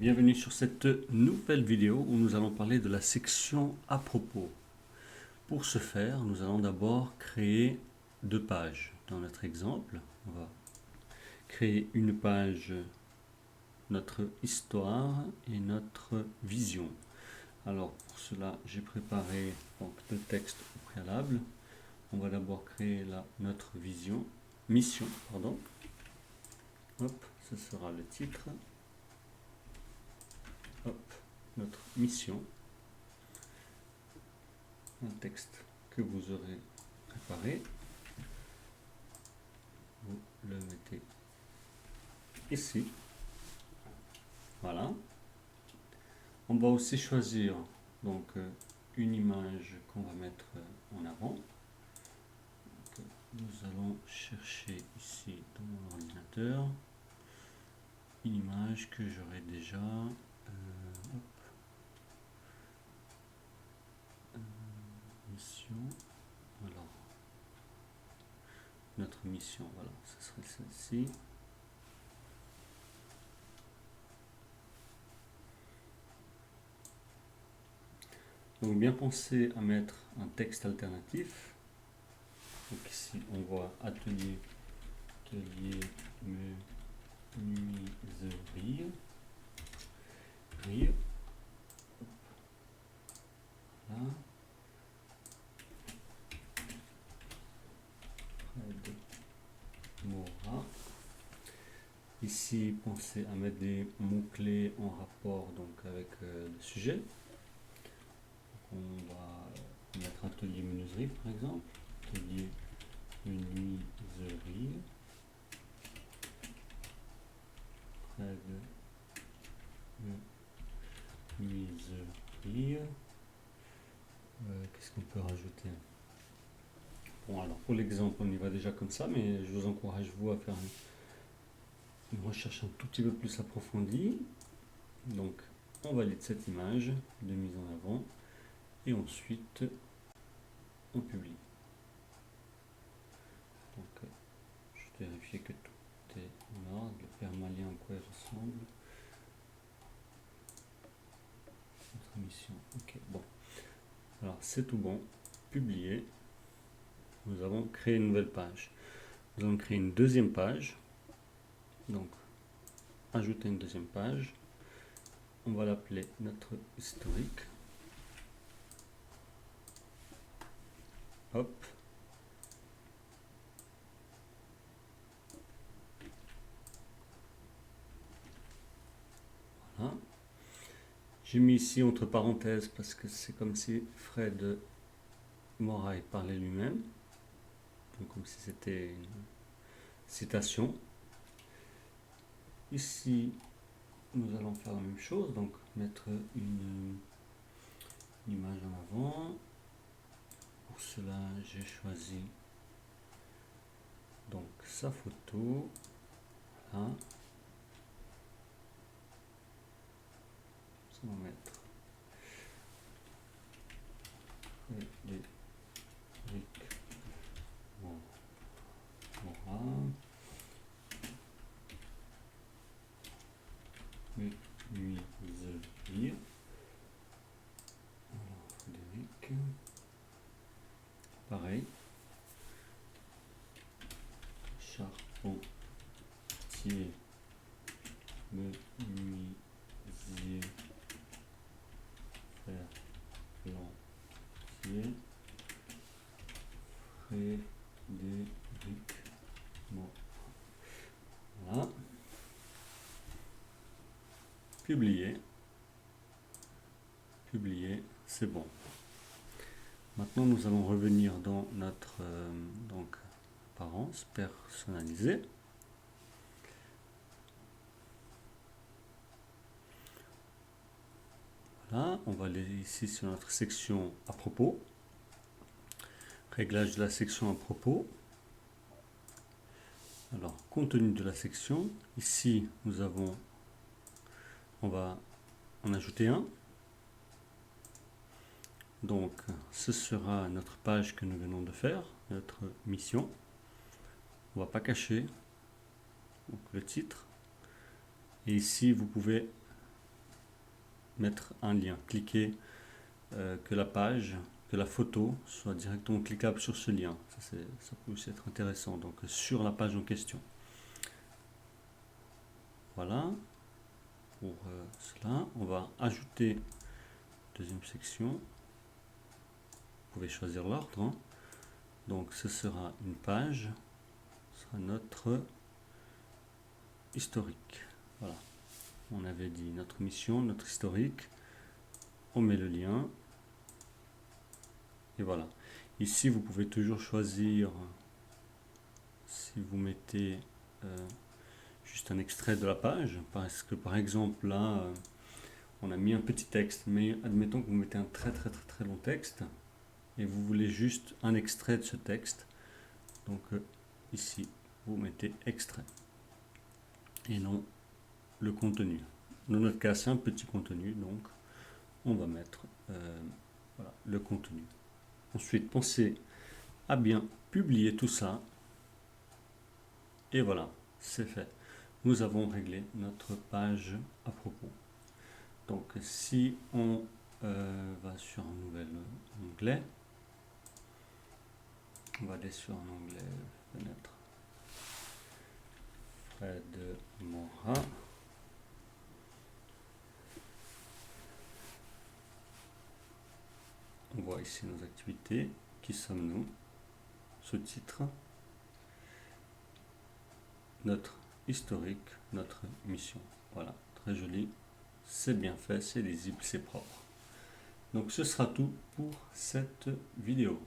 Bienvenue sur cette nouvelle vidéo où nous allons parler de la section à propos. Pour ce faire, nous allons d'abord créer deux pages. Dans notre exemple, on va créer une page, notre histoire et notre vision. Alors pour cela, j'ai préparé donc le texte au préalable. On va d'abord créer notre mission, pardon. Hop, ce sera le titre. Hop, notre mission, un texte que vous aurez préparé, vous le mettez ici, voilà. On va aussi choisir donc une image qu'on va mettre en avant. Donc, nous allons chercher ici dans mon ordinateur une image que j'aurai déjà. Mission. Alors, notre mission, voilà, ce serait celle-ci. Donc bien penser à mettre un texte alternatif. Donc ici on voit atelier menuiserie. Voilà. Mora. Ici, pensez à mettre des mots-clés en rapport donc, avec le sujet. Donc, on va mettre atelier menuiserie par exemple. Atelier menuiserie. Près de menuiserie. Qu'est-ce qu'on peut rajouter? Bon, alors pour l'exemple, on y va déjà comme ça, mais je vous encourage vous à faire une recherche un tout petit peu plus approfondie. Donc, on valide cette image de mise en avant et ensuite on publie. Donc, je vérifie que tout est en ordre, le permalien à quoi il ressemble. Notre mission, ok, bon. Alors, c'est tout bon. Publier. Nous avons créé une nouvelle page. Nous allons créer une deuxième page. Donc, ajouter une deuxième page. On va l'appeler notre historique. Hop. Voilà. J'ai mis ici entre parenthèses parce que c'est comme si Fred Moraille parlait lui-même. Donc comme si c'était une citation. Ici, nous allons faire la même chose, donc mettre une image en avant. Pour cela, j'ai choisi donc sa photo. Voilà. Ça va mettre Frédéric Mora. Menuiserie. Alors, Frédéric. Pareil. Charpentier. Menuisier. Fer-lantier. Frédéric Mora. Voilà. Publier. Publier, c'est bon. Maintenant, nous allons revenir dans notre donc, apparence personnalisée. Voilà, on va aller ici sur notre section à propos. Réglage de la section à propos. Alors, contenu de la section. Ici, on va en ajouter un. Donc, ce sera notre page que nous venons de faire, notre mission. On ne va pas cacher donc, le titre. Et ici, vous pouvez mettre un lien, cliquer, que la page, que la photo soit directement cliquable sur ce lien. Ça peut aussi être intéressant, donc sur la page en question. Voilà, pour cela, on va ajouter deuxième section. Vous pouvez choisir l'ordre, hein. Donc ce sera une page, ce sera notre historique. Voilà, on avait dit notre mission, notre historique, on met le lien, et voilà. Ici vous pouvez toujours choisir, si vous mettez juste un extrait de la page, parce que par exemple là on a mis un petit texte, mais admettons que vous mettez un très long texte et vous voulez juste un extrait de ce texte, donc ici vous mettez extrait et non le contenu. Dans notre cas c'est un petit contenu, donc on va mettre voilà, le contenu. Ensuite pensez à bien publier tout ça et voilà, c'est fait. Nous avons réglé notre page à propos. Donc si on va sur un nouvel onglet, on va aller sur un onglet fenêtre Fred Morat. On voit ici nos activités. Qui sommes-nous? Sous-titre. Notre historique, notre mission. Voilà, très joli. C'est bien fait, c'est lisible, c'est propre. Donc ce sera tout pour cette vidéo.